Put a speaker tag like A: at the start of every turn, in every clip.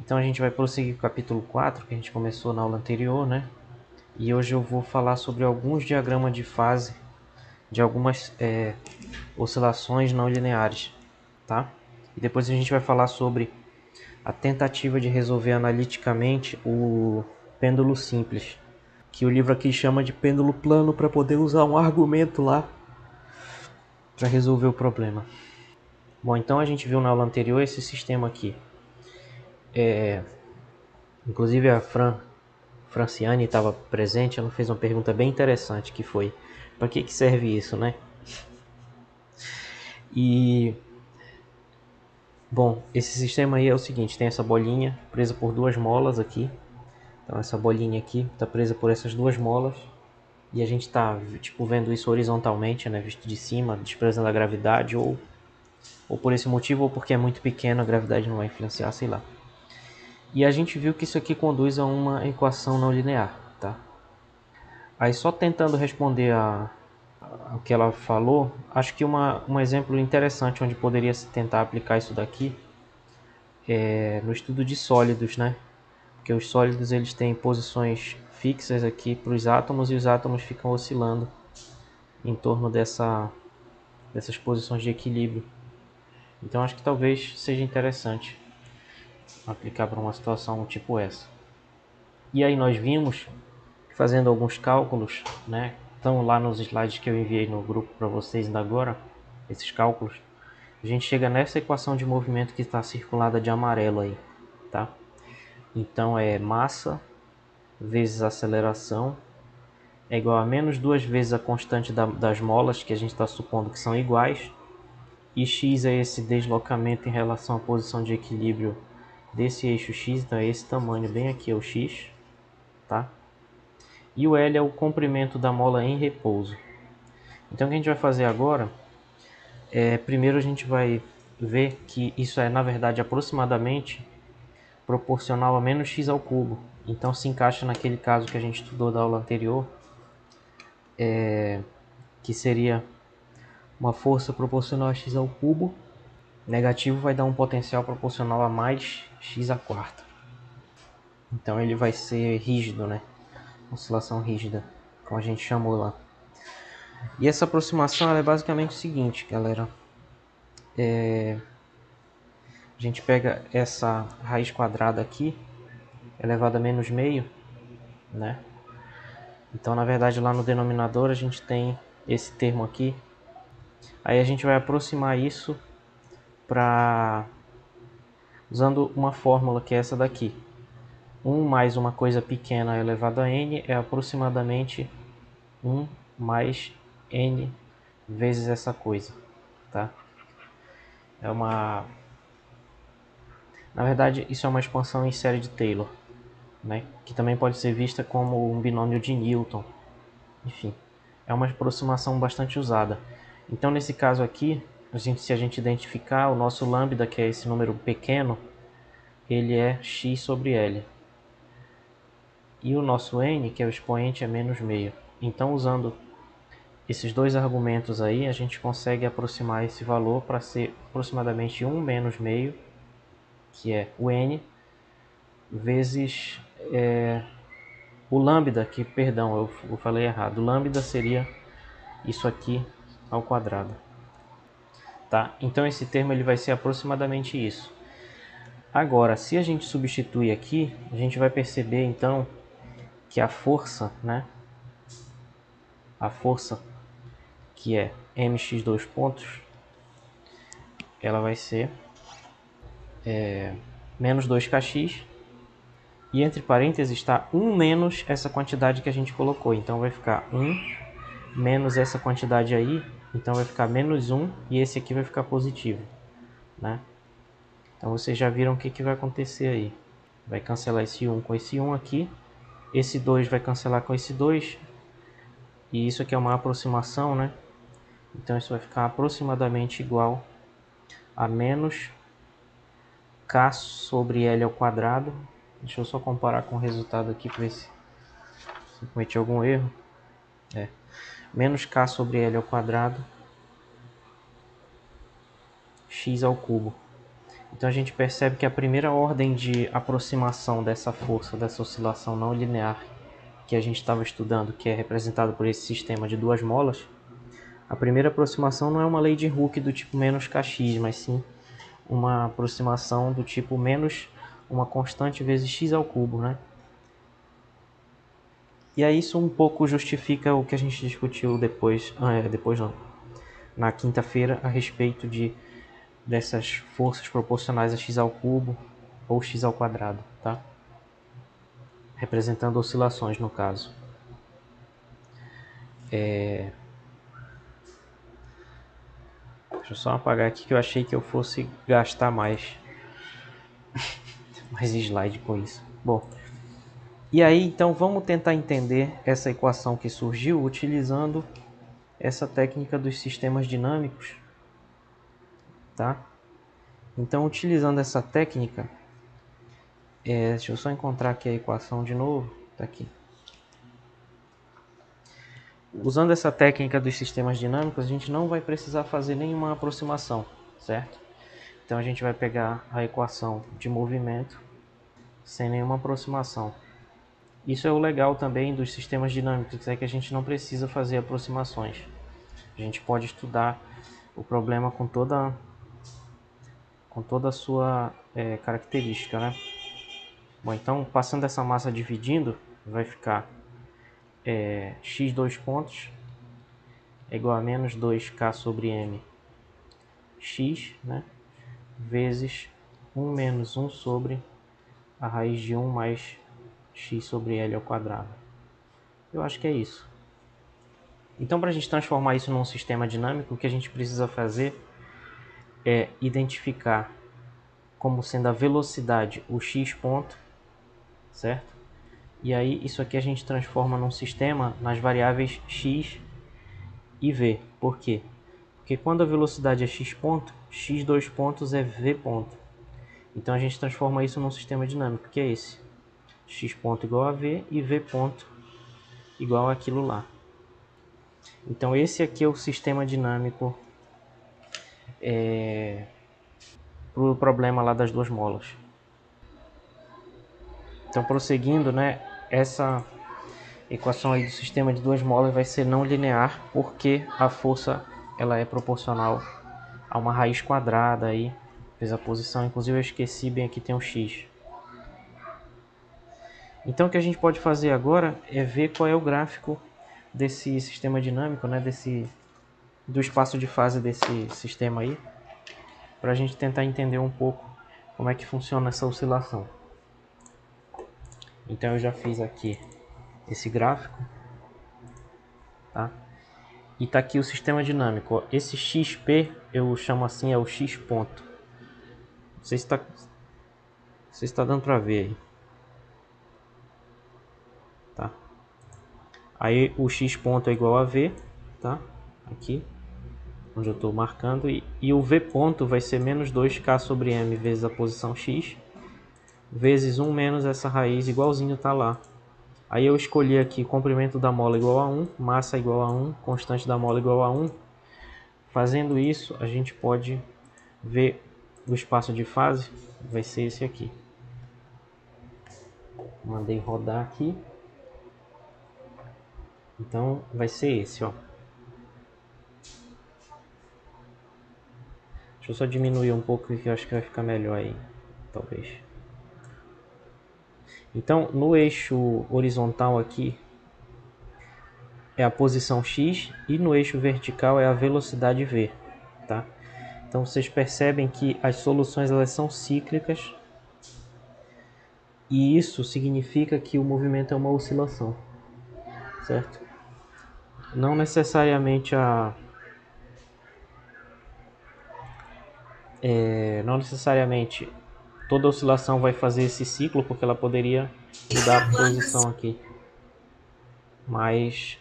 A: Então a gente vai prosseguir com o capítulo 4, que a gente começou na aula anterior, né? E hoje eu vou falar sobre alguns diagramas de fase de algumas oscilações não lineares, tá? E depois a gente vai falar sobre a tentativa de resolver analiticamente o pêndulo simples, que o livro aqui chama de pêndulo plano para poder usar um argumento lá para resolver o problema. Bom, então a gente viu na aula anterior esse sistema aqui. Inclusive a Franciane estava presente, ela fez uma pergunta bem interessante, que foi: para que serve isso, né? E bom, esse sistema aí é o seguinte: tem essa bolinha presa por duas molas aqui. Então essa bolinha aqui está presa por essas duas molas e a gente está tipo vendo isso horizontalmente, né, visto de cima, desprezando a gravidade, ou por esse motivo ou porque é muito pequeno, a gravidade não vai influenciar, sei lá. E a gente viu que isso aqui conduz a uma equação não linear, tá? Aí só tentando responder ao que ela falou, acho que um exemplo interessante onde poderia se tentar aplicar isso daqui é no estudo de sólidos, né? Porque os sólidos eles têm posições fixas aqui para os átomos e os átomos ficam oscilando em torno dessas posições de equilíbrio. Então acho que talvez seja interessante aplicar para uma situação tipo essa. E aí nós vimos, fazendo alguns cálculos, né? Estão lá nos slides que eu enviei no grupo para vocês ainda agora, esses cálculos. A gente chega nessa equação de movimento que está circulada de amarelo aí, tá? Então é massa vezes aceleração é igual a menos duas vezes a constante das molas, que a gente está supondo que são iguais, e x é esse deslocamento em relação à posição de equilíbrio desse eixo x, então é esse tamanho bem aqui é o x, tá? E o L é o comprimento da mola em repouso. Então o que a gente vai fazer agora primeiro a gente vai ver que isso é na verdade aproximadamente proporcional a menos x ao cubo. Então se encaixa naquele caso que a gente estudou da aula anterior, que seria uma força proporcional a x ao cubo, negativo vai dar um potencial proporcional a mais x à quarta. Então ele vai ser rígido, né? Oscilação rígida, como a gente chamou lá. E essa aproximação ela é basicamente o seguinte, galera. A gente pega essa raiz quadrada aqui, elevada a menos meio, né? Então, na verdade, lá no denominador a gente tem esse termo aqui. Aí a gente vai aproximar isso para usando uma fórmula que é essa daqui. 1 mais uma coisa pequena elevado a n é aproximadamente 1 mais n vezes essa coisa, tá? Na verdade, isso é uma expansão em série de Taylor, né? Que também pode ser vista como um binômio de Newton. Enfim, é uma aproximação bastante usada. Então, nesse caso aqui, se a gente identificar o nosso lambda, que é esse número pequeno, ele é x sobre L. E o nosso n, que é o expoente, é menos meio. Então, usando esses dois argumentos aí, a gente consegue aproximar esse valor para ser aproximadamente 1 menos meio, que é o n, vezes o lambda, que, perdão, eu falei errado. O lambda seria isso aqui ao quadrado. Tá? Então esse termo ele vai ser aproximadamente isso. Agora, se a gente substituir aqui, a gente vai perceber então que a força, né? A força que é mx dois pontos, ela vai ser menos 2kx, e entre parênteses está 1 menos essa quantidade que a gente colocou. Então vai ficar 1 menos essa quantidade aí, então vai ficar menos 1, e esse aqui vai ficar positivo, né? Então vocês já viram o que vai acontecer aí. Vai cancelar esse 1 com esse 1 aqui, esse 2 vai cancelar com esse 2, e isso aqui é uma aproximação, né? Então isso vai ficar aproximadamente igual a menos k sobre L ao quadrado. Deixa eu só comparar com o resultado aqui para ver se eu cometi algum erro. Menos k sobre L ao quadrado x ao cubo. Então a gente percebe que a primeira ordem de aproximação dessa força, dessa oscilação não linear que a gente estava estudando, que é representada por esse sistema de duas molas, a primeira aproximação não é uma lei de Hooke do tipo menos kx, mas sim uma aproximação do tipo menos uma constante vezes x ao cubo, né? E aí isso um pouco justifica o que a gente discutiu depois não, na quinta-feira a respeito dessas forças proporcionais a x ao cubo ou x ao quadrado, tá? Representando oscilações no caso. Deixa eu só apagar aqui que eu achei que eu fosse gastar mais slide com isso. Bom, e aí então vamos tentar entender essa equação que surgiu utilizando essa técnica dos sistemas dinâmicos, tá? Então utilizando essa técnica, deixa eu só encontrar aqui a equação de novo, tá aqui. Usando essa técnica dos sistemas dinâmicos, a gente não vai precisar fazer nenhuma aproximação, certo? Então a gente vai pegar a equação de movimento sem nenhuma aproximação. Isso é o legal também dos sistemas dinâmicos, é que a gente não precisa fazer aproximações. A gente pode estudar o problema com toda a sua característica, né? Bom, então passando essa massa dividindo, vai ficar x dois pontos é igual a menos 2k sobre m x, né? Vezes 1 menos 1 sobre a raiz de 1 mais x sobre L ao quadrado. Eu acho que é isso. Então, para a gente transformar isso num sistema dinâmico, o que a gente precisa fazer é identificar como sendo a velocidade o x ponto, certo? E aí isso aqui a gente transforma num sistema nas variáveis x e v. Por quê? Porque quando a velocidade é x ponto, x dois pontos é v ponto. Então a gente transforma isso num sistema dinâmico, que é esse. X ponto igual a v e v ponto igual àquilo lá. Então esse aqui é o sistema dinâmico para o problema lá das duas molas. Então prosseguindo, né, essa equação aí do sistema de duas molas vai ser não linear, porque a força ela é proporcional a uma raiz quadrada aí. Fez a posição, inclusive eu esqueci bem aqui tem um x. Então o que a gente pode fazer agora é ver qual é o gráfico desse sistema dinâmico, né, do espaço de fase desse sistema aí, para a gente tentar entender um pouco como é que funciona essa oscilação. Então eu já fiz aqui esse gráfico, tá? E tá aqui o sistema dinâmico. Ó. Esse XP eu chamo assim, é o X ponto. Não sei se está dando para ver aí. Tá? Aí o X ponto é igual a V, tá? Aqui, onde eu estou marcando. E o V ponto vai ser menos 2K sobre M vezes a posição X, vezes 1 menos essa raiz, igualzinho tá lá. Aí eu escolhi aqui comprimento da mola igual a 1, massa igual a 1, constante da mola igual a 1. Fazendo isso, a gente pode ver o espaço de fase, vai ser esse aqui. Mandei rodar aqui. Então vai ser esse, ó. Deixa eu só diminuir um pouco que eu acho que vai ficar melhor aí, talvez. Então, no eixo horizontal aqui é a posição x e no eixo vertical é a velocidade v, tá? Então vocês percebem que as soluções elas são cíclicas e isso significa que o movimento é uma oscilação, certo? Não necessariamente toda oscilação vai fazer esse ciclo, porque ela poderia mudar a posição aqui, mas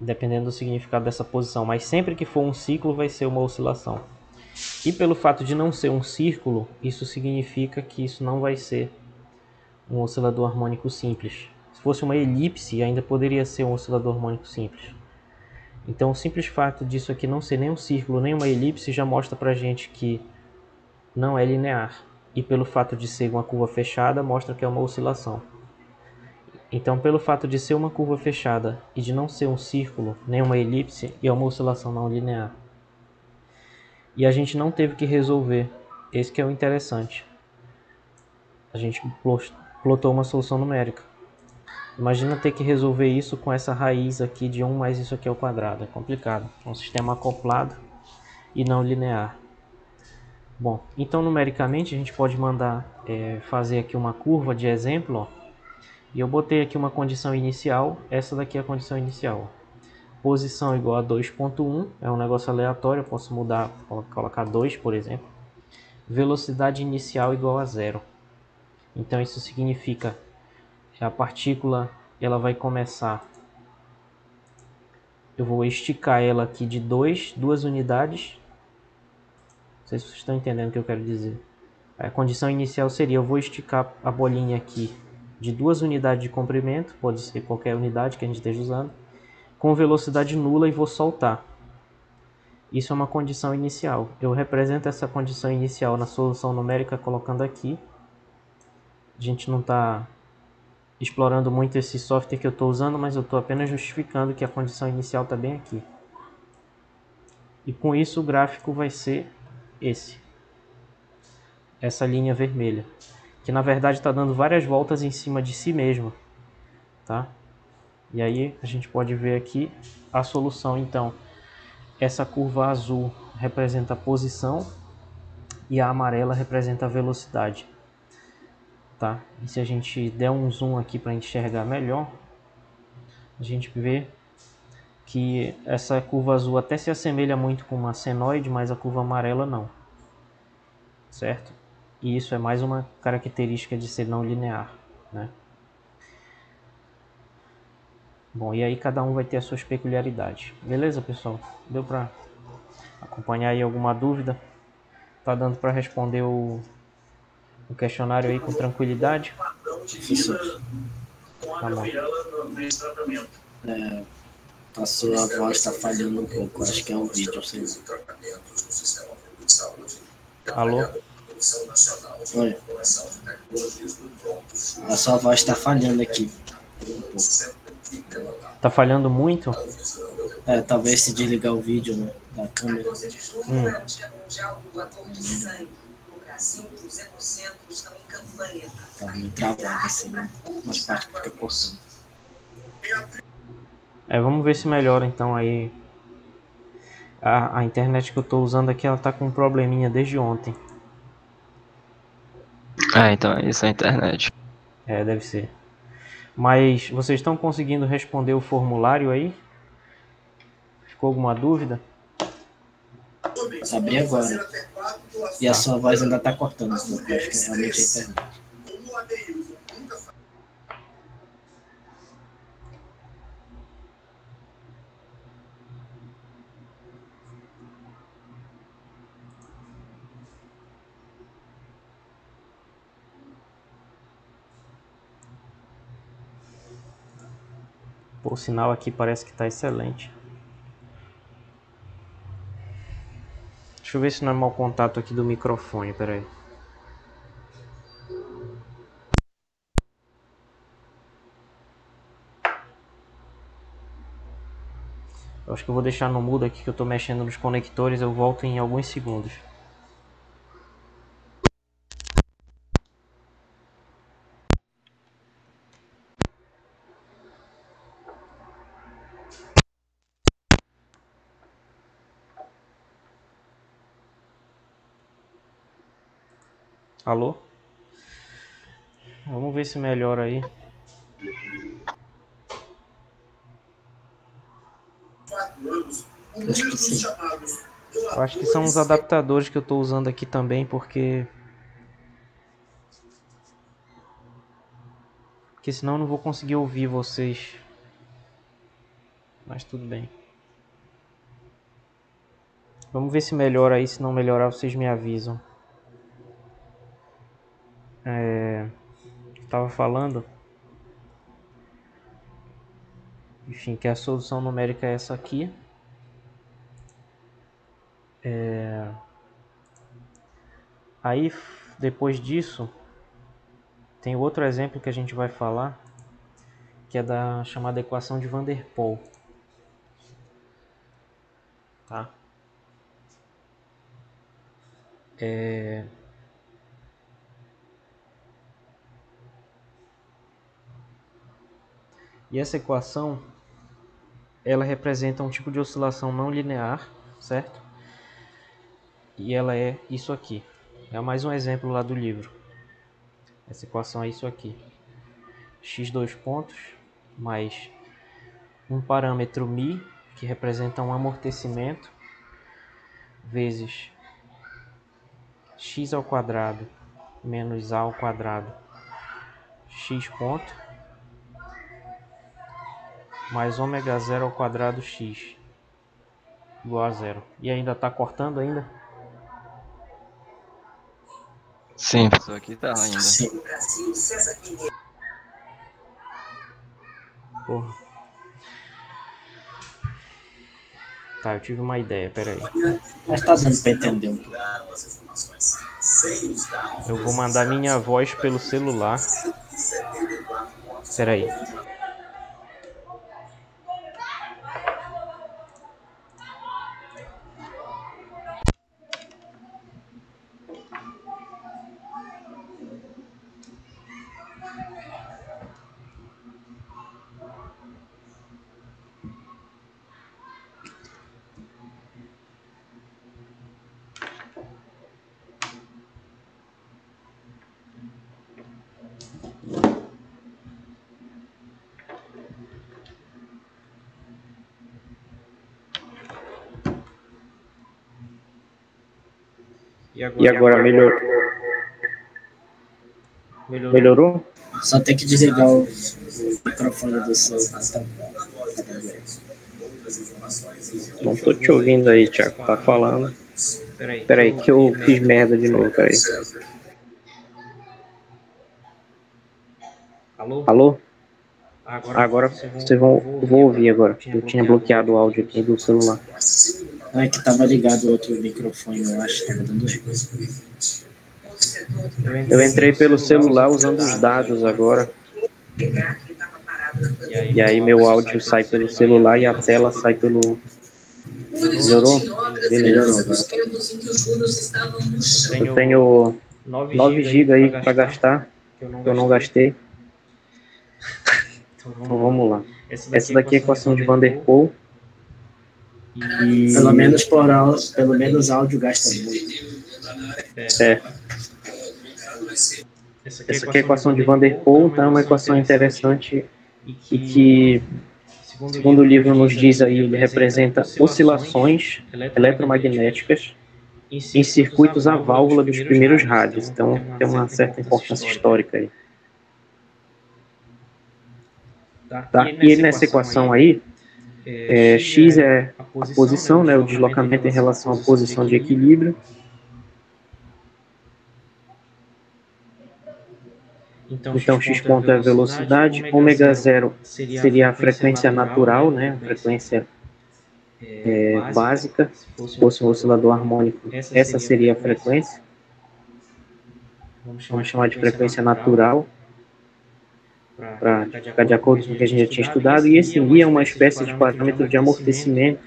A: dependendo do significado dessa posição, mas sempre que for um ciclo vai ser uma oscilação. E pelo fato de não ser um círculo, isso significa que isso não vai ser um oscilador harmônico simples. Se fosse uma elipse, ainda poderia ser um oscilador harmônico simples. Então o simples fato disso aqui não ser nem um círculo nem uma elipse já mostra pra gente que não é linear. E pelo fato de ser uma curva fechada, mostra que é uma oscilação. Então, pelo fato de ser uma curva fechada e de não ser um círculo, nem uma elipse, é uma oscilação não linear. E a gente não teve que resolver. Esse que é o interessante. A gente plotou uma solução numérica. Imagina ter que resolver isso com essa raiz aqui de 1 mais isso aqui ao quadrado. É complicado. É um sistema acoplado e não linear. Bom, então numericamente a gente pode mandar fazer aqui uma curva de exemplo. Ó, e eu botei aqui uma condição inicial. Essa daqui é a condição inicial. Posição igual a 2.1. É um negócio aleatório. Eu posso mudar, colocar 2, por exemplo. Velocidade inicial igual a 0. Então isso significa que a partícula ela vai começar. Eu vou esticar ela aqui de 2 unidades. Não sei se vocês estão entendendo o que eu quero dizer. A condição inicial seria: eu vou esticar a bolinha aqui de 2 unidades de comprimento, pode ser qualquer unidade que a gente esteja usando, com velocidade nula, e vou soltar. Isso é uma condição inicial. Eu represento essa condição inicial na solução numérica colocando aqui. A gente não está explorando muito esse software que eu estou usando, mas eu estou apenas justificando que a condição inicial está bem aqui. E com isso o gráfico vai ser essa linha vermelha, que na verdade está dando várias voltas em cima de si mesmo, tá? E aí a gente pode ver aqui a solução. Então, essa curva azul representa a posição e a amarela representa a velocidade, tá? E se a gente der um zoom aqui para enxergar melhor, a gente vê que essa curva azul até se assemelha muito com uma senoide, mas a curva amarela não, certo? E isso é mais uma característica de ser não linear, né? Bom, e aí cada um vai ter as suas peculiaridades. Beleza, pessoal? Deu para acompanhar aí alguma dúvida? Tá dando para responder o questionário aí com tranquilidade?
B: Isso.
A: Tá bom.
B: A sua voz está falhando um pouco, acho que é um vídeo, sei lá.
A: Alô?
B: Oi. A sua voz está falhando aqui.
A: Tá falhando muito?
B: Talvez se desligar o vídeo, né, da câmera. Tá meio travado assim, né? Umas partes que fica cortando.
A: Vamos ver se melhora então aí. A internet que eu tô usando aqui, ela tá com um probleminha desde ontem.
C: Então é isso a internet.
A: Deve ser. Mas vocês estão conseguindo responder o formulário aí? Ficou alguma dúvida?
B: Abri agora. E a sua voz ainda tá cortando um pouco, acho que é realmente a internet.
A: Pô, o sinal aqui parece que tá excelente. Deixa eu ver se não é mau contato aqui do microfone, peraí. Eu acho que eu vou deixar no mudo aqui que eu tô mexendo nos conectores, eu volto em alguns segundos. Alô? Vamos ver se melhora aí.
B: Acho que sim.
A: Eu acho que são os adaptadores que eu estou usando aqui também, porque senão eu não vou conseguir ouvir vocês. Mas tudo bem. Vamos ver se melhora aí. Se não melhorar, vocês me avisam. Estava falando, enfim, que a solução numérica é essa aqui. Aí, depois disso, tem outro exemplo que a gente vai falar, que é da chamada equação de Van der Pol. Tá? E essa equação, ela representa um tipo de oscilação não linear, certo? E ela é isso aqui. É mais um exemplo lá do livro. Essa equação é isso aqui. X dois pontos mais um parâmetro μ, que representa um amortecimento, vezes x ao quadrado menos a ao quadrado x ponto, mais ômega zero ao quadrado x igual a zero. E ainda está cortando ainda?
C: Sim, professor, aqui tá ainda.
B: Sim.
A: Porra. Tá, eu tive uma ideia, peraí.
B: Mas tá dando pra entender um pouco.
A: Eu vou mandar minha voz pelo celular. Peraí. E agora melhorou? Melhorou?
B: Só tem que desligar o microfone do seu.
A: Não tô te ouvindo aí, Thiago. Tá falando. Peraí, que eu fiz merda de novo, peraí. Alô? Agora vocês vão ouvir agora. Eu tinha bloqueado o áudio aqui do celular.
B: Não é que tava ligado o outro microfone, eu acho que tava dando erro.
A: Eu entrei pelo celular usando os dados agora. E aí meu áudio sai pelo celular e a tela sai pelo... Melhorou? Beleza. Eu tenho 9 GB aí para gastar, que eu não gastei. Então vamos lá. Essa daqui é a equação de Van der Pol. E...
B: Pelo menos áudio gasta muito.
A: É. Essa aqui é a equação de Van der Pol, tá? É uma equação interessante e que, segundo o livro nos diz aí, ele representa oscilações eletromagnéticas em circuitos à válvula dos primeiros rádios. Então tem uma certa importância histórica aí. Tá? E nessa equação aí, x é a posição, né, o deslocamento em relação à posição de equilíbrio. Então x ponto é a velocidade, ômega zero seria a frequência natural, né, a frequência básica. Se fosse um oscilador harmônico, essa seria a frequência. Vamos chamar de frequência natural, para ficar de acordo com o que a gente já tinha estudado. E esse μ é uma espécie de parâmetro de amortecimento,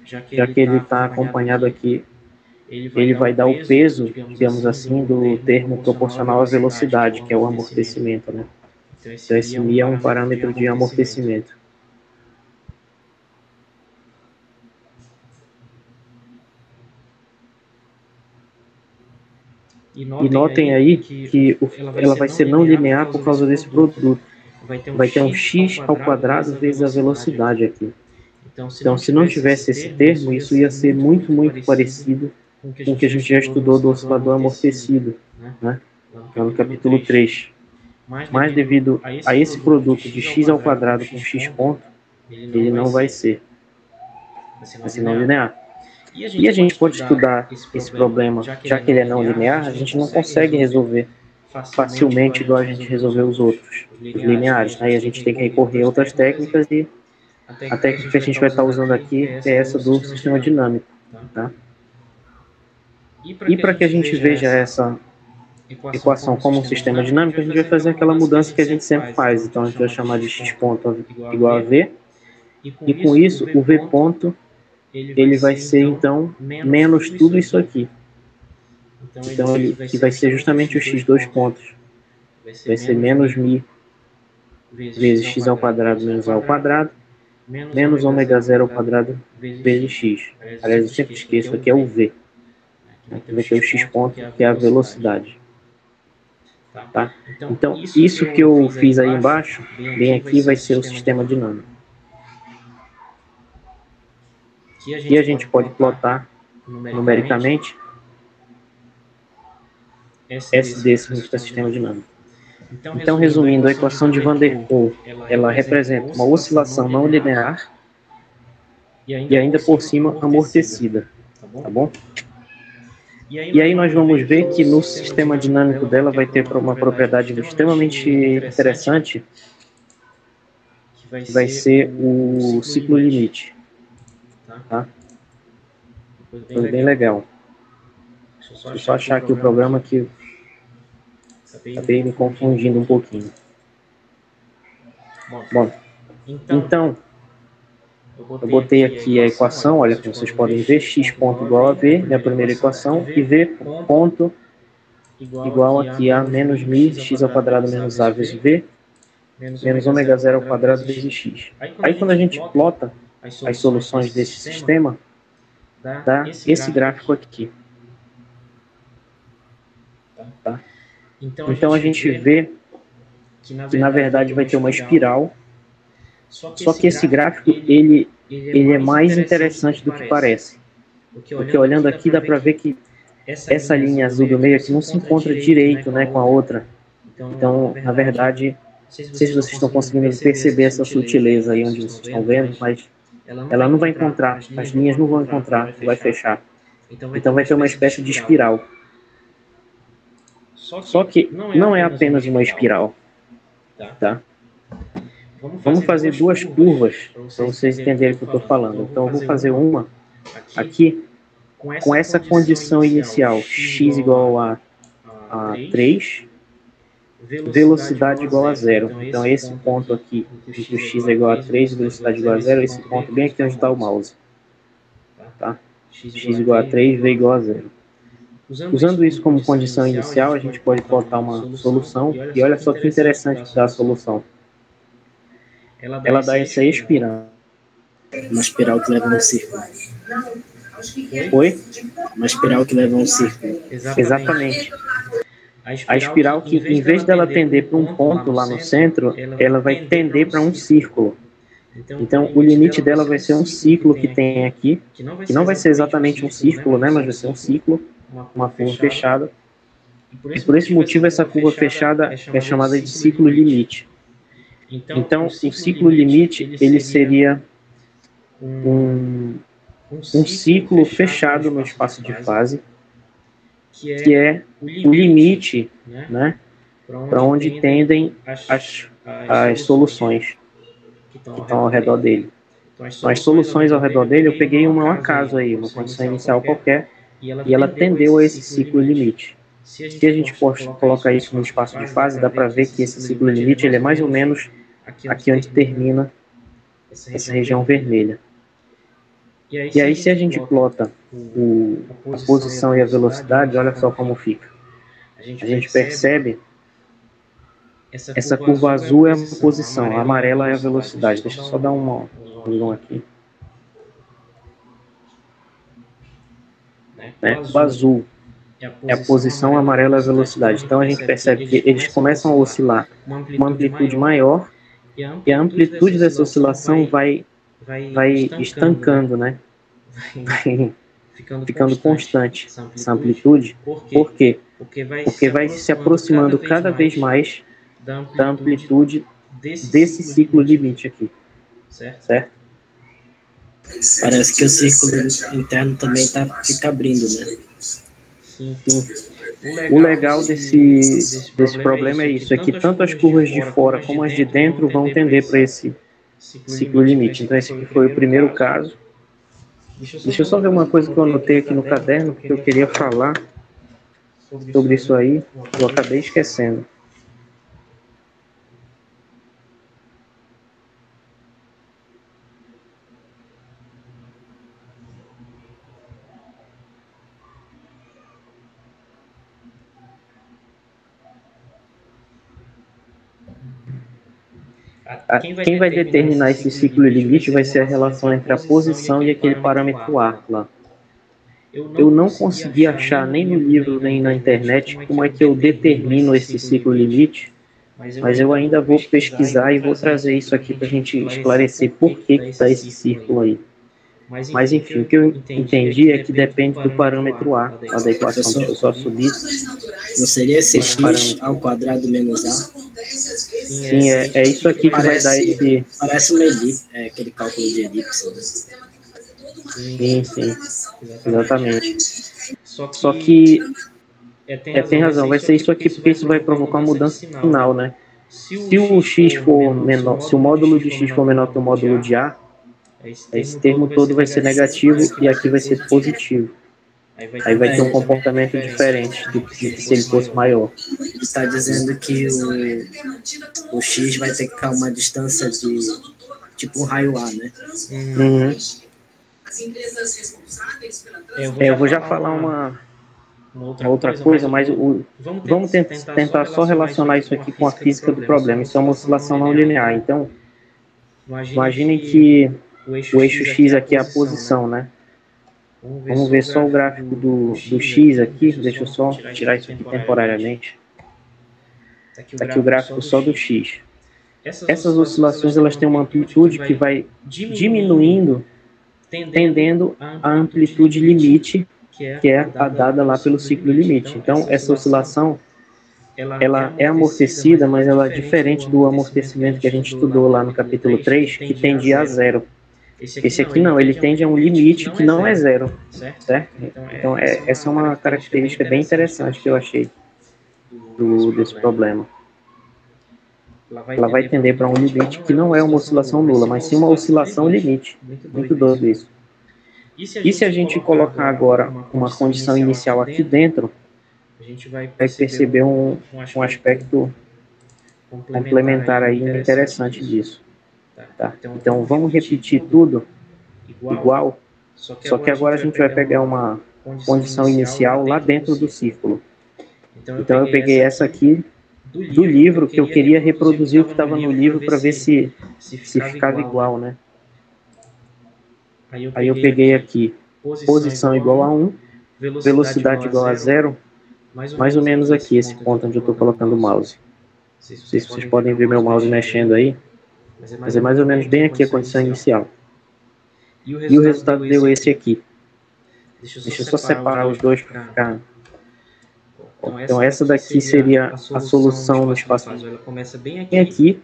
A: já que ele está acompanhado aqui. Ele vai dar o peso, digamos assim, do termo proporcional à velocidade, que é o amortecimento, né? Então esse μ é um parâmetro de amortecimento. E notem aí que ela vai ser não linear por causa desse produto. Vai ter um x ao quadrado vezes a velocidade aqui. Então, se não tivesse esse termo, isso ia ser muito, muito parecido com o que a gente já estudou do oscilador amortecido, né? No capítulo 3. Mas devido a esse produto de x ao quadrado com x ponto, ele não vai ser. Vai ser não linear. E a gente pode estudar esse problema, já que ele é não linear, a gente não consegue resolver facilmente igual a gente resolveu os outros, os lineares. Aí a gente tem que recorrer a outras técnicas e a técnica que a gente vai estar usando aqui é essa do sistema dinâmico, tá? E para que a gente veja essa equação como um sistema dinâmico, a gente vai fazer aquela mudança que a gente sempre faz. Então, a gente vai chamar de x ponto igual a v, e com isso, o v ponto, ele vai ser, então, menos tudo isso aqui. Então, que vai ser justamente o x dois pontos. Vai ser menos μ vezes x ao quadrado menos a ao quadrado, menos ômega zero ao quadrado vezes x. Aliás, eu sempre esqueço, aqui é o v. Aqui vai ter o x ponto, que é a velocidade. Tá? Então, isso que eu fiz aí embaixo, bem aqui, vai ser o sistema dinâmico. E a gente pode plotar numericamente S desse sistema dinâmico. Então, resumindo, a equação de Van der Waals, ela representa uma oscilação não linear e ainda por cima amortecida, tá bom? E aí nós vamos ver que no sistema dinâmico dela vai ter uma propriedade extremamente interessante, que vai ser o ciclo limite, tá? Foi bem legal. Deixa eu só achar aqui o programa que acabei me confundindo um pouquinho. Bom, então, eu botei aqui a equação, olha, como vocês podem ver, x ponto igual a v, minha primeira equação, e v ponto igual aqui a menos μ, x ao quadrado menos a vezes v, menos ômega zero ao quadrado vezes x. Aí quando a gente plota as soluções desse sistema, dá esse gráfico aqui. Tá? Então a gente vê que na verdade vai ter uma espiral, só que esse gráfico ele é mais interessante do que parece, porque olhando aqui dá para ver que essa linha azul do meio aqui não se encontra direito, né, com a outra. Então, na verdade, não sei se vocês estão conseguindo perceber essa sutileza aí onde vocês estão vendo, mas ela não vai encontrar, as linhas não vão encontrar, vai fechar. Então vai ter uma espécie de espiral. Só que não é apenas uma espiral, tá? Vamos fazer duas curvas para vocês entenderem o que eu estou falando. Então eu vou fazer uma aqui com essa condição inicial, x igual a 3, velocidade igual a 0. Então esse ponto aqui, entre x é igual a 3 e velocidade igual a 0, esse ponto bem aqui onde está o mouse. Tá? X igual a 3, v igual a 0. Usando isso como condição inicial, a gente pode botar uma solução, e olha só que interessante da solução. Ela dá essa espiral.
B: Uma espiral que leva a um círculo.
A: Oi?
B: Uma espiral que leva a um círculo.
A: Exatamente. A espiral que, em vez dela tender para um ponto lá no centro, ela vai tender para um círculo. Então, o limite dela vai ser um ciclo que tem aqui, que não vai ser exatamente um círculo, né, mas vai ser um ciclo, uma curva fechada. E por esse motivo, essa curva fechada é chamada de ciclo limite. Então, o ciclo limite, ele seria um ciclo fechado no espaço de fase, que é o limite, né, para onde tendem as soluções que estão ao redor dele. Então, as soluções ao redor dele, eu peguei uma ao acaso aí, uma condição inicial qualquer, e ela tendeu a esse ciclo limite. Se a gente colocar isso no espaço de fase, dá para ver que esse ciclo limite ele é mais ou menos aqui onde termina essa região vermelha. E aí, se a gente plota a posição e a velocidade, olha só como fica. A gente percebe essa curva azul é a posição, a amarela é a velocidade. Deixa eu só dar um zoom aqui. O azul é a posição, a amarela é a velocidade. Então a gente percebe que eles começam a oscilar uma amplitude maior e a amplitude dessa oscilação vai estancando, né? Vai ficando constante essa amplitude. Por quê? Porque vai se aproximando cada vez mais da amplitude desse ciclo limite aqui, certo?
B: Parece que o círculo interno também fica abrindo, né?
A: Sim. O legal desse problema é isso, é que tanto as curvas de fora como as de dentro vão tender para esse ciclo limite. Então esse aqui foi o primeiro caso. Deixa eu só ver uma coisa que eu anotei aqui no caderno, que eu queria falar sobre isso aí, eu acabei esquecendo. Quem vai determinar esse ciclo limite vai ser a relação entre a posição e aquele parâmetro A lá. Eu não consegui achar nem no livro nem na internet como é que eu determino esse ciclo limite, mas eu ainda vou pesquisar e vou trazer isso aqui para a gente esclarecer por que está esse círculo aí. Mas enfim, o que eu entendi é que depende do parâmetro A, lá da equação. Deixa eu só subir.
B: Não seria esse x ao quadrado menos A?
A: Sim, é isso aqui que vai dar esse...
B: Parece uma elipse, aquele cálculo de elipse. Né?
A: Sim, exatamente. Só que tem razão, vai ser isso aqui porque isso vai provocar uma mudança final, né? Se o x for menor, se o módulo de x for menor que o módulo de A, esse termo todo vai ser negativo e aqui vai ser positivo. Aí vai ter um comportamento diferente do que se ele fosse maior.
B: Está dizendo que o x vai ter que ficar uma distância de tipo um raio A, né?
A: Uhum. Eu vou já falar uma outra coisa, mas vamos tentar só relacionar isso aqui com a física do problema. Isso é uma oscilação não linear. Então, imaginem que o eixo x aqui é a posição, né? Vamos ver só o gráfico do x aqui. Deixa eu só tirar isso aqui temporariamente. Está aqui o gráfico só do x. Essas oscilações elas têm uma amplitude que vai diminuindo, tendendo à amplitude limite, que é a dada lá pelo ciclo limite. Então, essa oscilação ela é amortecida, mas ela é diferente do amortecimento que a gente estudou lá no capítulo 3, que tendia a zero. Esse aqui não, ele tende a um limite que não é zero, certo? Então, essa é uma característica bem interessante que eu achei desse problema. Ela vai tender para um limite que não é uma oscilação nula, mas sim uma oscilação limite. Muito doido isso. E se a gente colocar agora uma condição inicial aqui dentro, a gente vai perceber um aspecto complementar aí interessante disso. Tá? Então vamos repetir tudo igual, só que agora a gente vai pegar uma condição inicial lá dentro do círculo. Então eu peguei essa aqui do livro, que eu queria reproduzir o que estava no livro para ver se ficava igual, né? Aí eu peguei aqui posição igual a 1, velocidade igual a 0, mais ou menos aqui, esse ponto onde eu estou colocando o mouse. Não sei se vocês podem ver meu mouse mexendo aí, mas é mais ou menos bem aqui a condição inicial. E o resultado deu esse aqui. Deixa eu só separar os dois para ficar... Então essa daqui seria a solução no espaço ela começa bem aqui,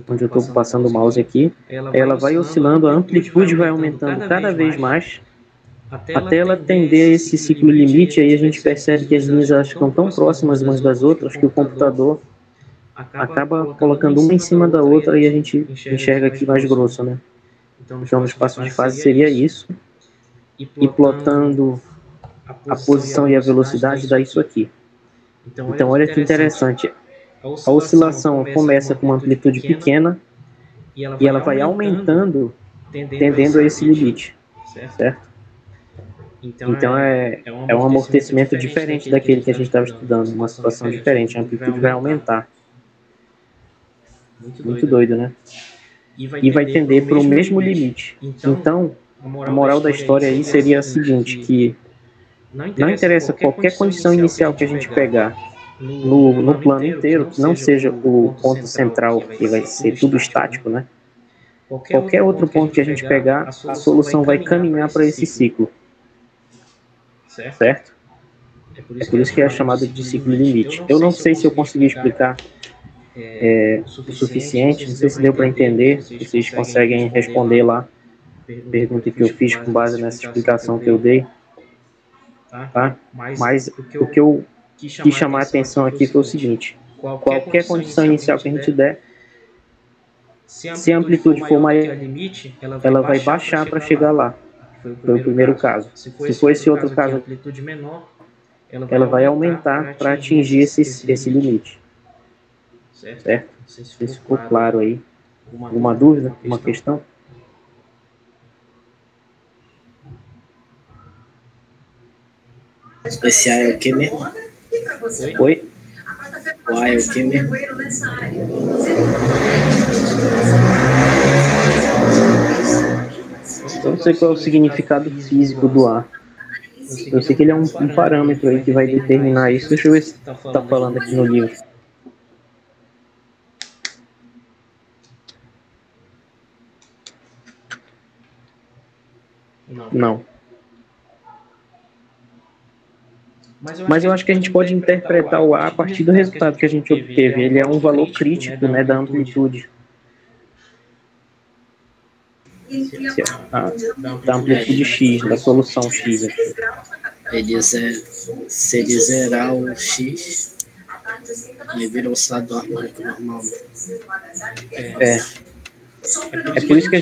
A: onde eu estou passando o mouse aqui. Ela vai oscilando, a amplitude vai aumentando cada vez mais, até ela tender a esse ciclo limite. Aí a gente percebe que as linhas elas ficam tão próximas umas das outras que o computador acaba colocando uma em cima da outra e a gente enxerga aqui mais grosso, né? Então no espaço de fase seria isso. E plotando a posição e a velocidade dá isso aqui. Então olha que interessante, a oscilação começa com uma amplitude pequena e ela vai aumentando, tendendo a esse limite, certo? Então é um amortecimento diferente daquele que a gente estava estudando, uma situação diferente, a amplitude vai aumentar. Muito doido, né? E vai tender para o mesmo limite. Então, a moral da história aí seria a seguinte, que não interessa qualquer condição inicial que a gente pegar no plano inteiro, que não seja o ponto central, que vai ser tudo estático, né? Qualquer outro ponto que a gente pegar, a solução vai caminhar para esse ciclo. Certo? É por isso que é chamado de ciclo limite. Eu não sei se eu consegui explicar o suficiente, não sei se deu para entender, se vocês conseguem responder lá a pergunta que eu fiz com base nessa explicação que eu dei. Tá? Mas o que eu quis chamar a atenção aqui foi o seguinte: qualquer condição inicial que a gente der, se a amplitude for maior, ela vai baixar para chegar lá. Foi o primeiro caso. Se for esse outro caso,
D: amplitude menor,
A: ela vai aumentar para atingir esse limite. Certo? Não sei se ficou claro aí. Alguma dúvida? Uma questão?
B: Esse A é o que mesmo?
A: Oi?
B: O A é o que mesmo?
A: Eu não sei qual é o significado físico do A. Eu sei que ele é um parâmetro aí que vai determinar isso. Deixa eu ver se está falando aqui no livro. Não. Mas eu acho que a gente pode interpretar o A a partir do resultado que a gente obteve. Ele é um valor crítico, né, da amplitude. Da amplitude X, da solução X aqui.
B: Se ele zerar o X, ele vira um oscilador harmônico normal.
A: É por isso que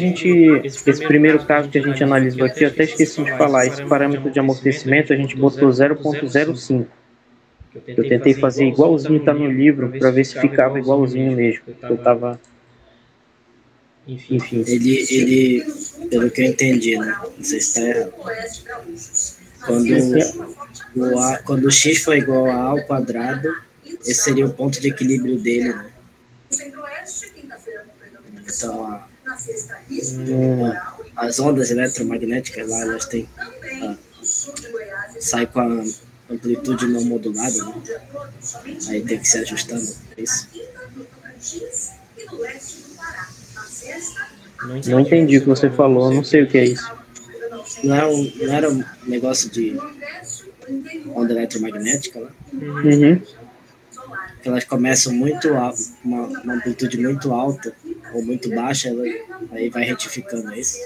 A: esse primeiro caso que a gente analisou aqui, eu até esqueci de falar, esse parâmetro de amortecimento a gente botou 0,05. Eu tentei fazer igualzinho, tá no livro, para ver se ficava igualzinho mesmo. Eu tava... Enfim.
B: Ele, pelo que eu entendi, né? Não sei se está errado. Quando o x for igual a ao quadrado, esse seria o ponto de equilíbrio dele, né? Então, as ondas eletromagnéticas lá, elas têm... sai com a amplitude não modulada, né? Aí tem que se ajustando, é isso?
A: Não entendi o que você falou, não sei o que é isso.
B: Não era um negócio de onda eletromagnética lá?
A: Uhum.
B: Elas começam muito alta, uma amplitude muito alta ou muito baixa, aí vai retificando, é isso?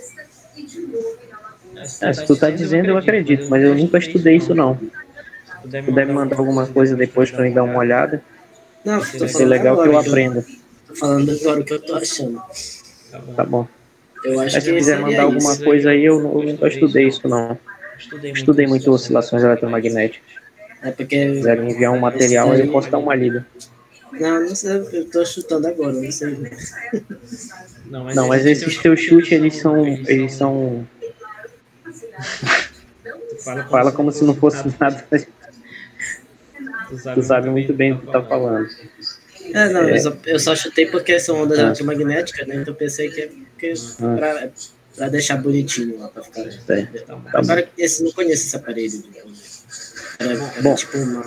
A: Se tu tá dizendo, eu acredito, mas eu nunca estudei isso não. Se puder me mandar alguma coisa depois para me dar uma olhada,
B: Não,
A: vai ser legal que eu aprenda.
B: Tô falando agora o que eu tô achando.
A: Tá bom.
B: Eu acho
A: Se quiser mandar alguma coisa aí, eu nunca estudei isso não. Estudei muito oscilações eletromagnéticas.
B: É porque...
A: Se quiser me enviar um material, aí eu posso dar uma lida.
B: Não sei, eu tô chutando agora, não sei.
A: Não, mas esses teus chutes, eles são... Fala como se não fosse nada. Tu sabe muito bem o que tá falando.
B: Não, eu só chutei porque são ondas eletromagnéticas, né? Então eu pensei que pra deixar bonitinho lá, pra ficar... Agora, não conheço esse aparelho. Era tipo uma...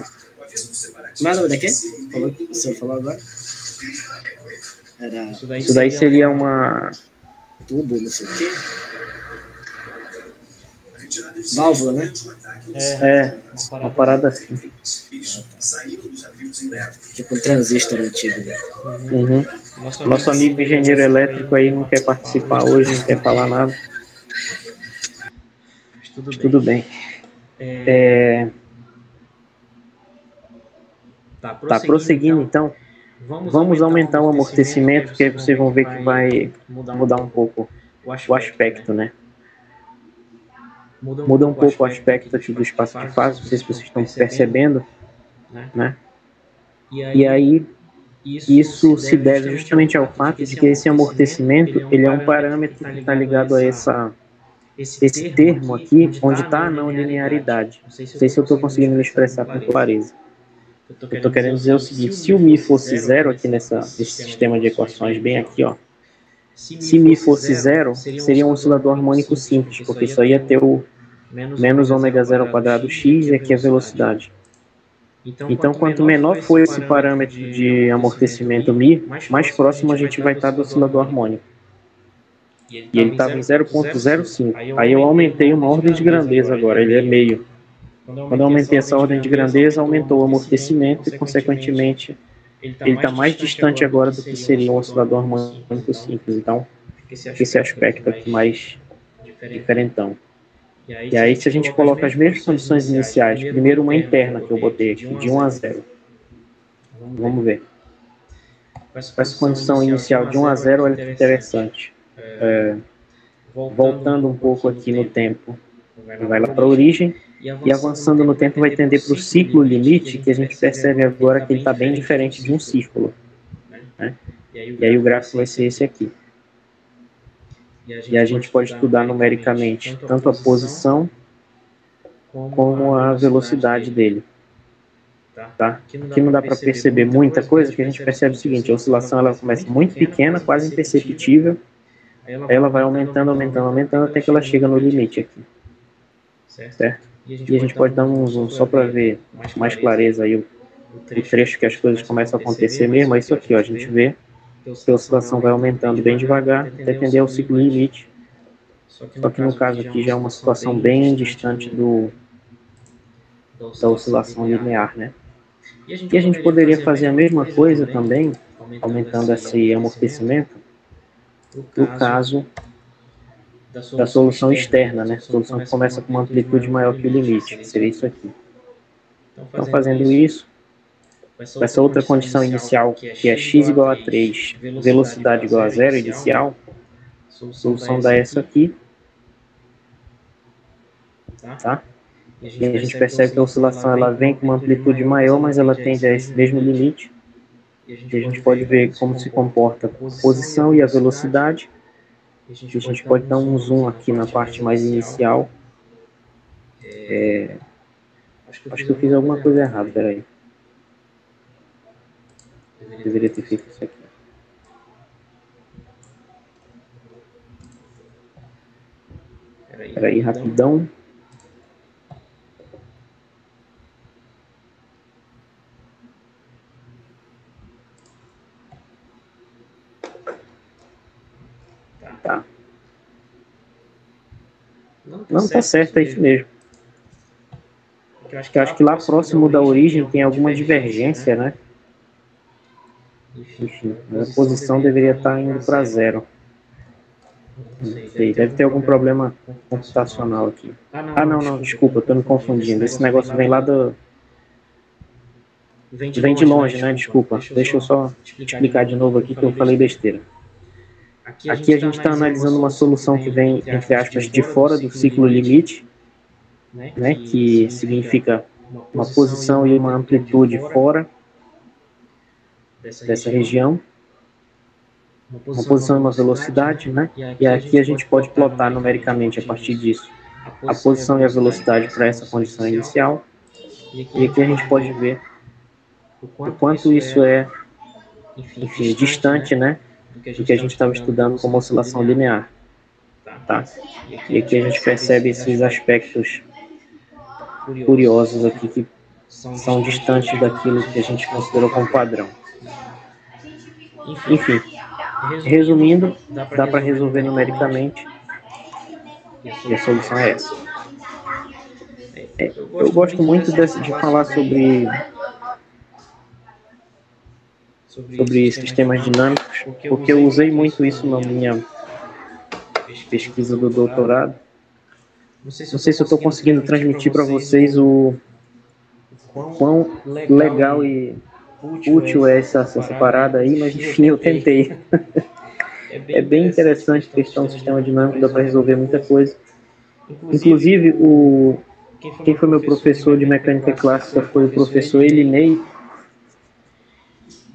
B: Mais nome daqui? O senhor falou agora?
A: Isso daí seria uma...
B: Tubo, não sei o quê. Válvula, né?
A: Uma parada assim.
B: Tipo um transistor antigo. Né?
A: Uhum. Nosso amigo engenheiro elétrico aí não quer participar hoje, não quer falar nada. Tudo bem. Tá, prosseguindo então. Vamos aumentar o amortecimento, que aí vocês vão ver que vai mudar um pouco o aspecto, né? Muda um pouco o aspecto aqui do espaço de fase, não sei se vocês estão percebendo, né? E aí, isso se deve justamente ao fato de que esse amortecimento, ele é um parâmetro que está ligado a esse termo aqui, onde está a não linearidade. Não sei se eu estou conseguindo me expressar com clareza. Eu estou querendo dizer o seguinte, se o Mi fosse zero aqui nesse sistema de equações, bem aqui, ó, se Mi fosse zero, seria um oscilador harmônico simples, porque só ia ter o menos ômega zero ao quadrado x e aqui a velocidade. Então, quanto menor for esse parâmetro de amortecimento Mi, mais próximo a gente vai estar do oscilador harmônico. E ele estava em 0,05. Aí eu aumentei uma ordem de grandeza agora, ele é meio. Quando eu aumentei essa ordem de grandeza, aumentou o amortecimento e, consequentemente, ele está mais distante agora do que seria um oscilador harmônico simples. Então, esse aspecto aqui mais diferentão. E aí, se a gente coloca as mesmas condições iniciais, primeiro uma interna que eu botei aqui, de 1 a 0. Vamos ver. Essa condição inicial de 1 a 0 é interessante. voltando um pouco aqui no tempo, vai lá para a origem, e avançando no tempo vai tender para o ciclo limite, que a gente percebe agora que ele está bem diferente de um círculo, né? E aí o gráfico vai ser esse aqui. E a gente pode estudar numericamente tanto a posição como a velocidade dele. Tá? Aqui não dá para perceber muita coisa, que a gente percebe o seguinte: a oscilação ela começa muito pequena, quase imperceptível, aí ela vai aumentando, aumentando, aumentando, até que ela chega no limite aqui, certo? E a gente pode dar um zoom só para ver com mais clareza aí o trecho que as coisas começam a acontecer mesmo. É isso aqui, ó, a gente vê que a oscilação vai aumentando bem devagar, até tender ao ciclo limite. Só que no caso aqui já é uma situação bem distante da oscilação linear, né? E a gente poderia fazer a mesma coisa também, aumentando esse amortecimento, no caso da solução externa, né? Solução que começa com uma amplitude maior que o limite, que seria isso aqui. Então, fazendo isso, com essa outra condição inicial, que é x igual a 3, velocidade igual a 0 inicial, a solução dá essa aqui, tá? E a gente percebe que a oscilação ela vem com uma amplitude maior, mas ela tende a esse mesmo limite. E a gente pode ver como se comporta a posição e a velocidade. E a gente pode dar um zoom aqui na parte mais inicial. Acho que eu fiz alguma coisa errada, peraí. Deveria ter feito isso aqui. Peraí, rapidão. Tá. Não tá certo, é isso mesmo. Eu acho que lá próximo da origem tem alguma divergência, né? Enfim, a posição deveria estar indo para 0. Não sei, deve ter algum problema computacional aqui. Ah, não, desculpa, eu estou me confundindo. Esse negócio vem lá do... Vem de longe, né? Desculpa. Deixa eu só explicar de novo aqui que eu falei besteira. Aqui a gente está analisando uma solução que vem, entre aspas, de fora do ciclo limite, né? Que significa uma posição e uma amplitude fora dessa região. Uma posição e uma velocidade, né? E aqui a gente pode plotar numericamente a partir disso a posição e a velocidade para essa condição inicial. E aqui a gente pode ver o quanto isso é, enfim, distante, né, do que a gente estava estudando como oscilação linear. Tá? E aqui a gente percebe esses aspectos curiosos aqui que são distantes daquilo que a gente considerou como padrão. Enfim, resumindo, dá para resolver numericamente e a solução é essa. Eu gosto muito de falar sobre sistemas dinâmicos, porque eu usei muito isso na minha pesquisa do doutorado. Não sei se eu estou conseguindo transmitir para vocês o quão legal e útil é essa parada aí, mas enfim, eu tentei. É bem interessante a questão do sistema dinâmico, dá para resolver muita coisa. Inclusive, quem foi meu professor de mecânica clássica foi o professor Elinei.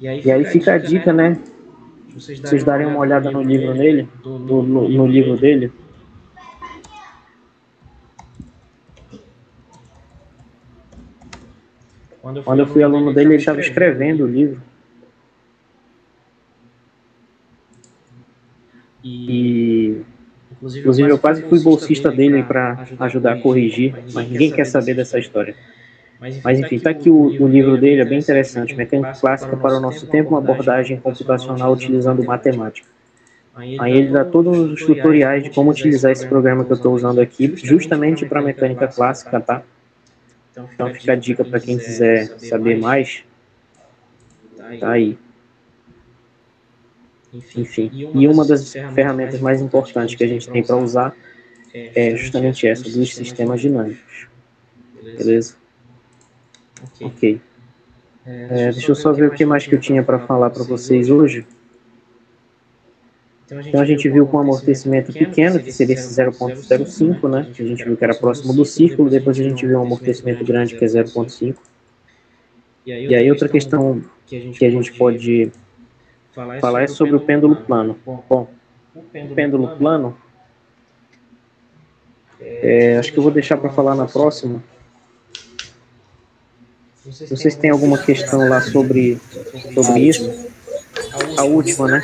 A: E aí fica a dica, né? Vocês darem uma olhada no livro dele, no livro dele. Quando eu fui aluno dele, ele estava escrevendo o livro. E, inclusive, eu quase fui bolsista dele para ajudar a corrigir, mas ninguém quer saber dessa história. Mas enfim, está aqui o livro dele, é bem interessante. Mecânica Clássica para o Nosso Tempo, uma abordagem computacional utilizando matemática. Aí ele dá todos os tutoriais de como utilizar esse programa que eu estou usando aqui, justamente para mecânica clássica, tá? Então fica a dica para quem quiser saber mais. Tá aí. Enfim, e uma das ferramentas mais importantes que a gente tem para usar é justamente essa, dos sistemas dinâmicos. Beleza? Ok. Deixa eu só ver o que mais que eu tinha para falar para vocês hoje. Então a gente viu com um amortecimento pequeno, que seria esse 0,05, né? A gente viu que era próximo do círculo, depois a gente viu um amortecimento grande, que é 0,5. E aí outra questão que a gente pode falar é sobre o pêndulo plano. Bom, o pêndulo plano, acho que eu vou deixar para falar na próxima. Vocês têm alguma questão lá sobre isso? A última, né?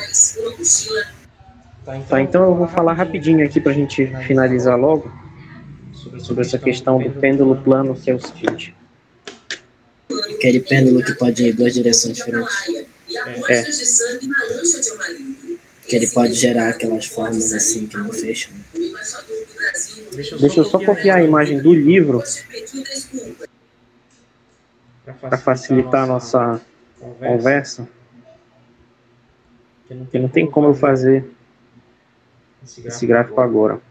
A: Tá, então eu vou falar rapidinho aqui para a gente finalizar logo sobre essa questão do pêndulo plano, que é o seguinte.
B: Aquele pêndulo que pode ir em duas direções diferentes. Que ele pode gerar aquelas formas assim que não fecham.
A: Deixa eu só copiar a imagem do livro para facilitar a nossa conversa. Porque não tem como eu fazer esse gráfico agora.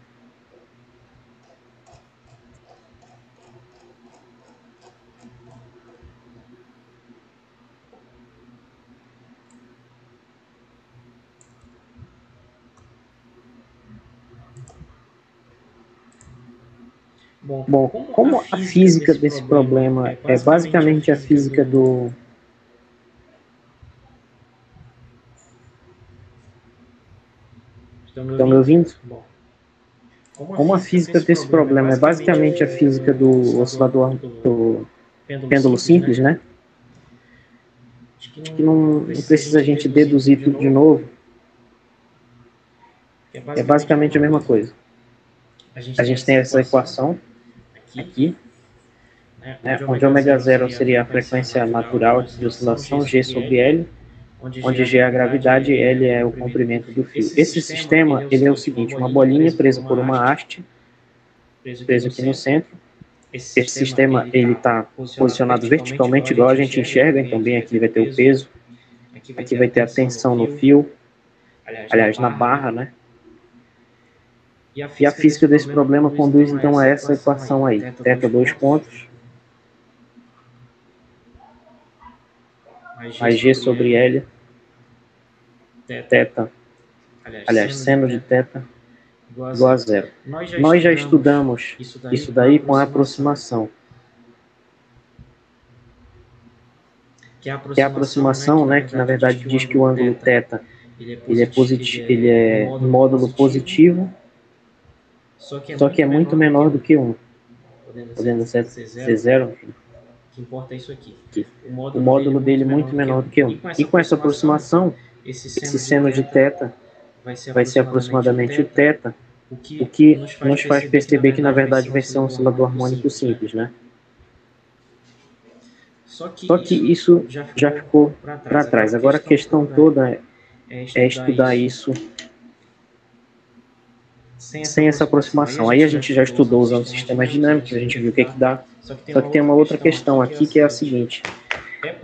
A: Bom, como a física desse problema é basicamente a física do... Estão me ouvindo? Como a física desse problema é basicamente a física do oscilador do pêndulo simples, né? Acho que não precisa a gente deduzir tudo de novo. É basicamente a mesma coisa. A gente tem essa equação aqui, né, onde ω0 seria a frequência natural de oscilação, G sobre L, onde G é a gravidade e L é o comprimento do fio. Esse sistema, ele é o seguinte, uma bolinha presa por uma haste, presa aqui no centro. Esse sistema, ele está posicionado verticalmente, igual a gente enxerga, então bem aqui vai ter o peso, aqui vai ter a tensão no fio, aliás, na barra, né? E a física desse problema conduz, então, a essa equação aí, θ 2 pontos, mais G sobre L, θ, aliás, seno de θ, igual a zero. Nós já estudamos isso daí com a aproximação. Que é a aproximação, né, que na verdade diz que o ângulo θ, ele é módulo positivo, só que é muito menor do que 1. Podendo ser zero, enfim. O que importa é isso aqui. O módulo dele é muito menor do que 1. E com essa aproximação, esse seno de θ vai ser aproximadamente o θ, o que nos faz perceber que na verdade vai ser um oscilador harmônico simples, né? Só que isso já ficou para trás. Agora a questão toda é estudar isso sem essa aproximação. Aí a gente já estudou usando sistemas dinâmicos, a gente viu o que dá. Só que tem uma outra questão aqui que é a seguinte: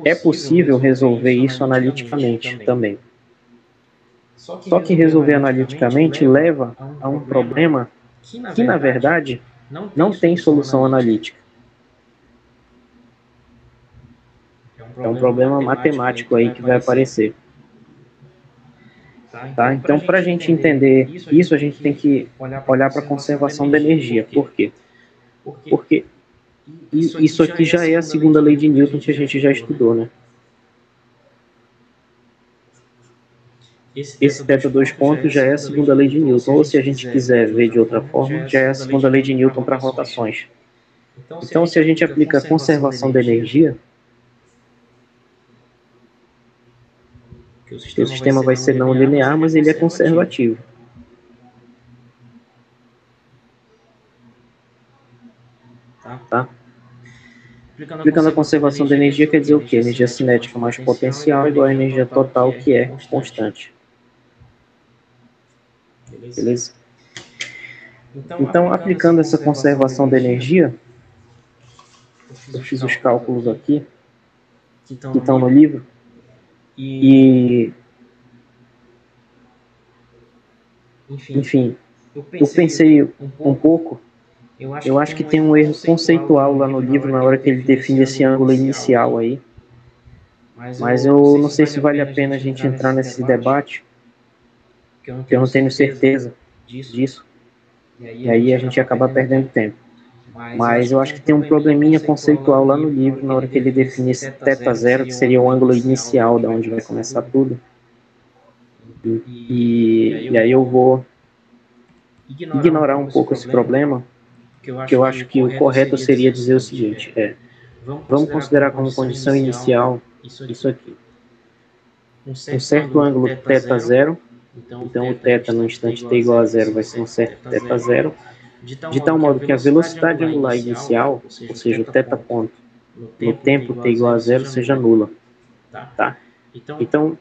A: é possível resolver isso analiticamente também. Só que resolver analiticamente leva a um problema que na verdade não tem solução analítica. É um problema matemático aí que vai aparecer. Tá? Então, para a gente entender isso, a gente tem que olhar para a conservação da energia. Por quê? Porque isso aqui já é a segunda lei de Newton que a gente já estudou, né? Esse θ 2 pontos já é a segunda lei de Newton, ou se a gente quiser ver de outra forma, já é a segunda lei de Newton para rotações. Então, se a gente aplica a conservação da energia, o sistema vai ser não linear, mas ele é conservativo. Tá? Aplicando a conservação da energia quer dizer o quê? Energia cinética mais potencial igual a energia total, que é constante. Beleza? Então, aplicando essa conservação da energia, eu fiz os cálculos aqui, que estão no livro, e, enfim, eu pensei um pouco, eu acho que tem um erro conceitual lá no livro na hora que ele define esse ângulo inicial aí, mas eu não sei se vale a pena a gente entrar nesse debate, que eu não tenho certeza disso, e aí a gente acaba perdendo tempo. Mas eu acho que tem um probleminha conceitual lá no livro, na hora que ele define esse θ0, que seria o ângulo inicial, da onde vai começar tudo. E aí eu vou ignorar um pouco esse problema, que eu acho que o correto seria dizer o seguinte, vamos considerar como condição inicial isso aqui. Um certo ângulo θ0, então o θ no instante t igual a zero vai ser um certo θ0, de tal modo que a velocidade angular inicial, ou seja, o θ ponto, no tempo t igual a zero, seja nula. Tá? Então,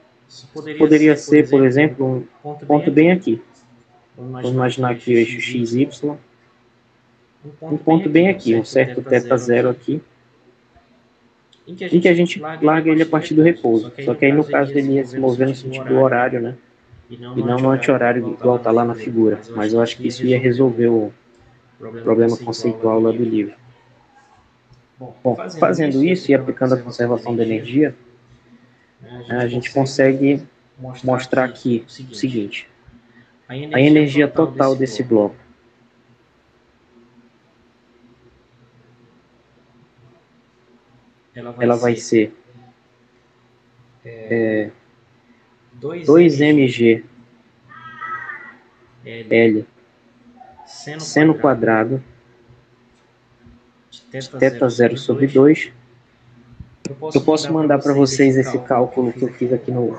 A: poderia ser, por exemplo, um ponto bem aqui. Vamos imaginar aqui o eixo x, y. Um ponto bem aqui, um certo θ0 aqui, em que a gente larga ele a partir do repouso. Só que aí, no caso, ele ia se mover no sentido horário, né? E não no anti-horário igual está lá na figura. Mas eu acho que isso ia resolver o problema conceitual lá do livro. Bom, fazendo isso e aplicando a conservação da energia, a gente consegue mostrar aqui o seguinte. A energia total desse bloco ela vai ser 2mg L seno quadrado de θ0 sobre 2. Eu posso mandar para vocês esse cálculo que eu fiz aqui no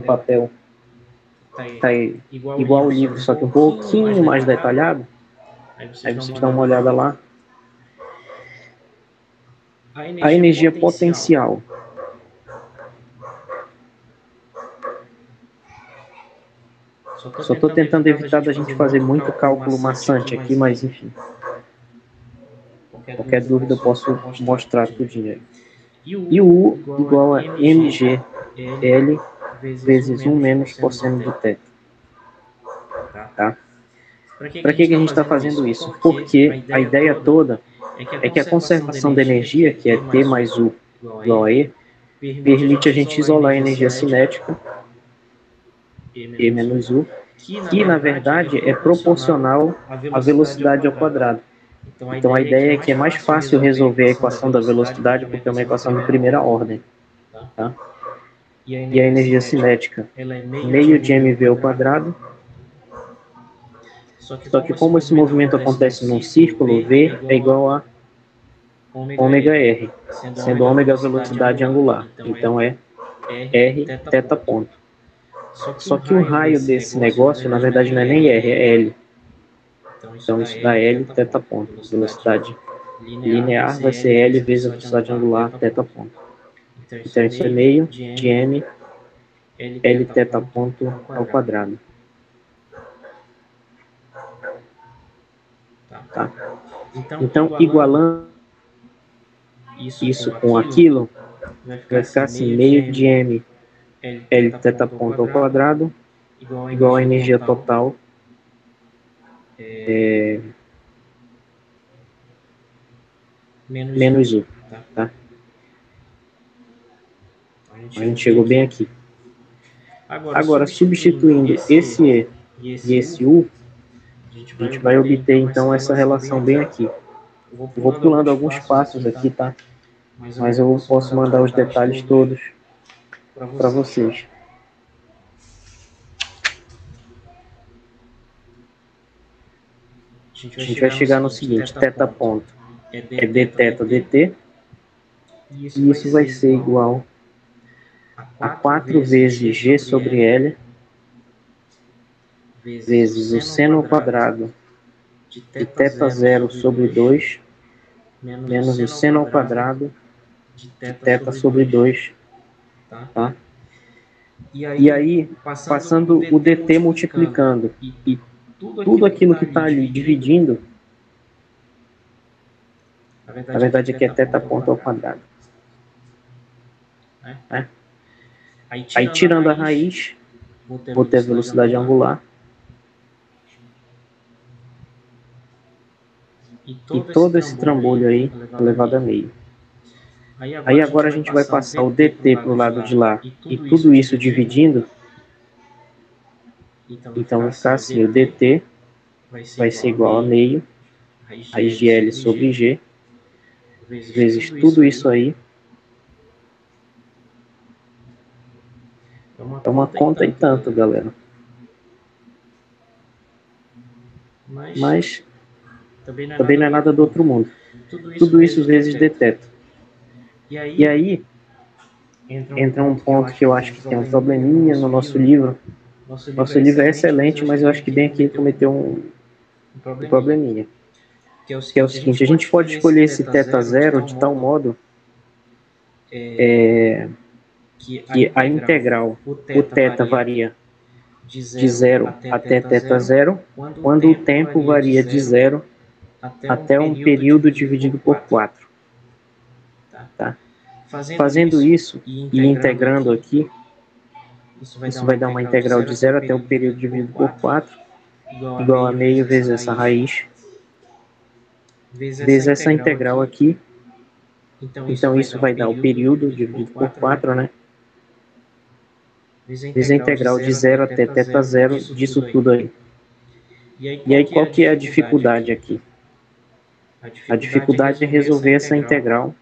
A: papel. Está igual ao livro, só que um pouquinho mais detalhado. Aí vocês dão uma olhada lá. A energia potencial só estou tentando evitar da gente fazer muito cálculo maçante aqui, mas enfim. Qualquer dúvida eu posso mostrar tudinho aí. E o U igual a mg L vezes 1 menos cosseno do θ. Tá? Para que a gente está fazendo isso? Porque a ideia toda é que a conservação da energia, que é T mais U igual a E, permite a gente isolar a energia cinética, E menos U, que na verdade é proporcional à velocidade ao quadrado. Então a ideia é que é mais fácil resolver a equação da velocidade porque é uma equação de primeira ordem. Tá? E a energia cinética, meio de mv ao quadrado. Só que como esse movimento acontece num círculo, V é igual a ômega R, sendo ômega a velocidade angular. Então é R θ ponto. Só que o raio desse negócio, na verdade, não é nem R, é L. Então isso dá L θ ponto. Velocidade linear vai ser L vezes a velocidade angular θ ponto. Então isso é meio de M L θ ponto ao quadrado. Tá? Então, igualando isso com aquilo, vai ficar assim, meio de M L θ ponto ao quadrado igual a energia total menos U. Tá? A gente chegou bem aqui. Agora, substituindo esse E e esse U, a gente vai obter então essa relação bem aqui. Eu vou pulando alguns passos aqui, tá? Mas eu posso mandar os detalhes todos para vocês. A gente vai chegar no seguinte, θ ponto é dθ dt, e isso vai ser igual a 4 vezes G sobre L vezes o seno ao quadrado de θ0 sobre 2 menos o seno ao quadrado de θ sobre 2, tá? E aí, passando o dt multiplicando e tudo aquilo que está ali dividindo, na verdade aqui é θ ponto ao quadrado. Aí tirando a raiz, vou ter a velocidade angular. E todo esse trambolho aí elevado a meio. Aí agora a gente vai passar o dt para o lado de lá e tudo isso dividindo. Então vai ficar assim, o dt vai ser igual a meio raiz de L sobre G, vezes tudo isso aí. É uma conta e tanto, galera. Mas também não é nada do outro mundo. Tudo isso vezes dθ. E aí, entra um ponto que eu acho que tem um probleminha no nosso livro. Nosso livro é excelente, mas eu acho que bem aqui ele cometeu um probleminha. Que é o seguinte, a gente pode escolher esse θ0 de tal modo que a integral, o θ varia de 0 até θ0, quando o tempo varia de 0 até um período dividido por 4. Tá? Fazendo isso e integrando aqui, isso vai dar uma integral de 0 até o período dividido por 4, igual a meio vezes essa raiz, vezes essa integral aqui. Então isso vai dar o período dividido por 4, né? Vezes a integral de 0 até θ0 disso tudo aí. E aí qual que é a dificuldade aqui? A dificuldade é resolver essa integral,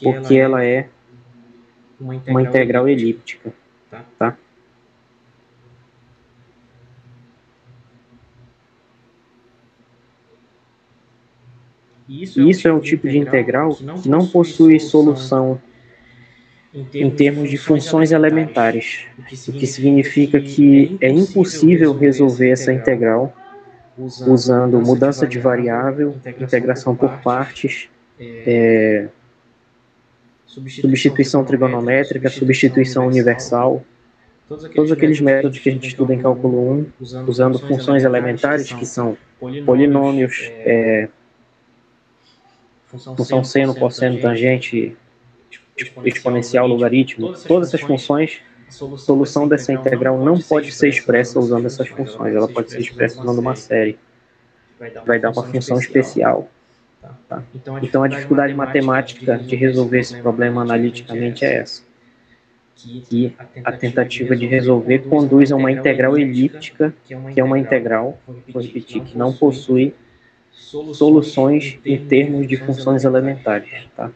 A: porque ela é uma integral elíptica, tá? E isso é um tipo de integral que não possui solução em termos de funções elementares, o que significa que é impossível resolver essa integral usando mudança de variável, integração por partes, substituição trigonométrica, substituição universal, todos aqueles métodos que a gente estuda em cálculo 1, usando funções elementares, que são polinômios, função seno, cosseno, tangente, exponencial, logaritmo, todas essas funções, a solução dessa integral não pode ser expressa usando essas funções, ela pode ser expressa usando uma série, vai dar uma função especial. Tá? Então a dificuldade matemática de resolver esse problema analiticamente é essa, que a tentativa de resolver conduz a uma integral elíptica, que é uma integral, vou repetir, que não possui soluções em termos de funções elementares. Tá?